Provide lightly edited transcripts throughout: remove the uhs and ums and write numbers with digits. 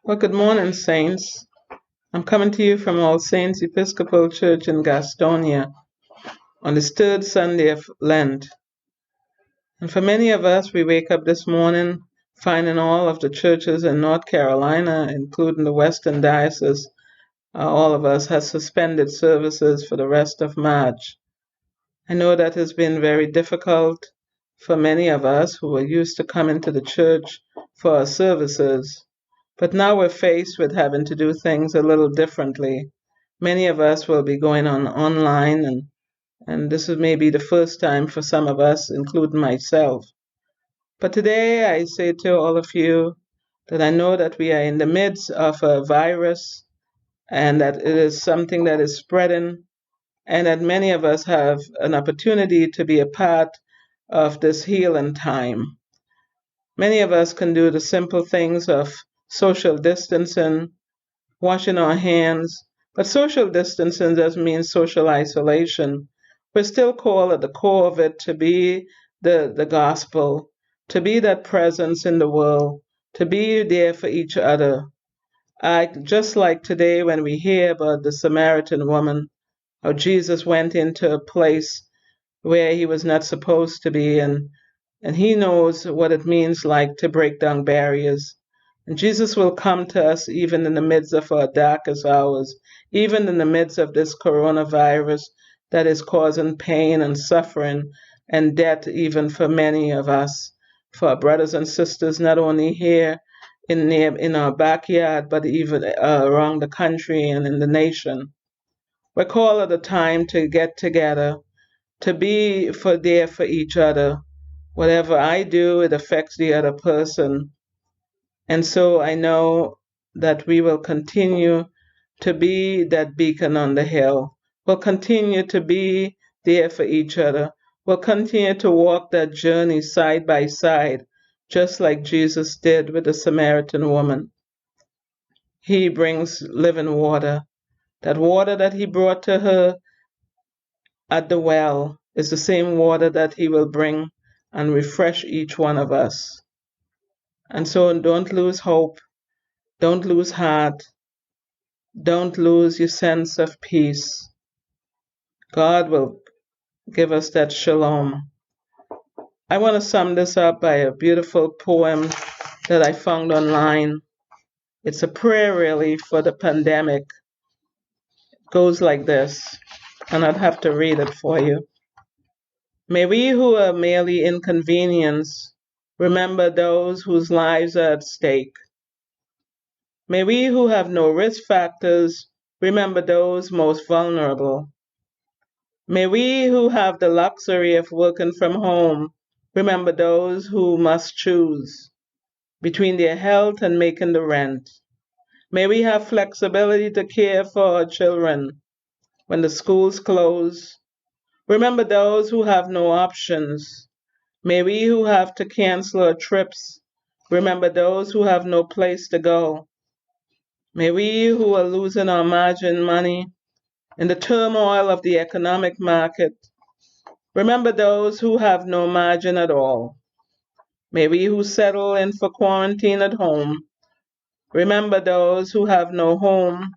Well, good morning, Saints. I'm coming to you from All Saints Episcopal Church in Gastonia on this third Sunday of Lent. And for many of us, we wake up this morning finding all of the churches in North Carolina, including the Western Diocese, all of us have suspended services for the rest of March. I know that has been very difficult for many of us who are used to coming to the church for our services. But now we're faced with having to do things a little differently. Many of us will be going on online, and this is maybe the first time for some of us, including myself. But today I say to all of you that I know that we are in the midst of a virus and that it is something that is spreading, and that many of us have an opportunity to be a part of this healing time. Many of us can do the simple things of social distancing, washing our hands, but social distancing doesn't mean social isolation. We're still called at the core of it to be the gospel, to be that presence in the world, to be there for each other. Just like today when we hear about the Samaritan woman, how Jesus went into a place where he was not supposed to be, and he knows what it means like to break down barriers. And Jesus will come to us even in the midst of our darkest hours, even in the midst of this coronavirus that is causing pain and suffering and death even for many of us, for our brothers and sisters, not only here in our backyard, but even around the country and in the nation. We're called at a time to get together, to be there for each other. Whatever I do, it affects the other person. And so I know that we will continue to be that beacon on the hill. We'll continue to be there for each other. We'll continue to walk that journey side by side, just like Jesus did with the Samaritan woman. He brings living water. That water that he brought to her at the well is the same water that he will bring and refresh each one of us. And so don't lose hope, don't lose heart, don't lose your sense of peace. God will give us that shalom. I want to sum this up by a beautiful poem that I found online. It's a prayer really for the pandemic. It goes like this, and I'd have to read it for you. May we who are merely inconvenienced remember those whose lives are at stake. May we who have no risk factors remember those most vulnerable. May we who have the luxury of working from home remember those who must choose between their health and making the rent. May we have flexibility to care for our children when the schools close. Remember those who have no options. May we who have to cancel our trips remember those who have no place to go. May we who are losing our margin money in the turmoil of the economic market remember those who have no margin at all. May we who settle in for quarantine at home remember those who have no home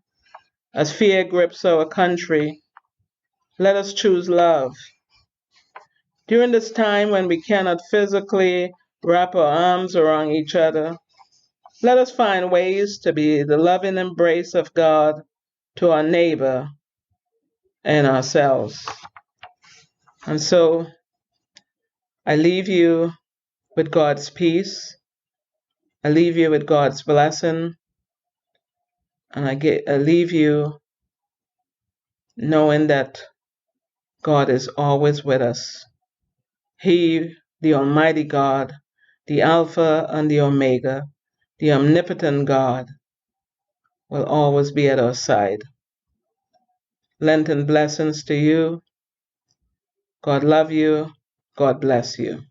as fear grips our country. Let us choose love. During this time when we cannot physically wrap our arms around each other, let us find ways to be the loving embrace of God to our neighbor and ourselves. And so I leave you with God's peace. I leave you with God's blessing. And I leave you knowing that God is always with us. He, the Almighty God, the Alpha and the Omega, the omnipotent God, will always be at our side. Lenten blessings to you. God love you. God bless you.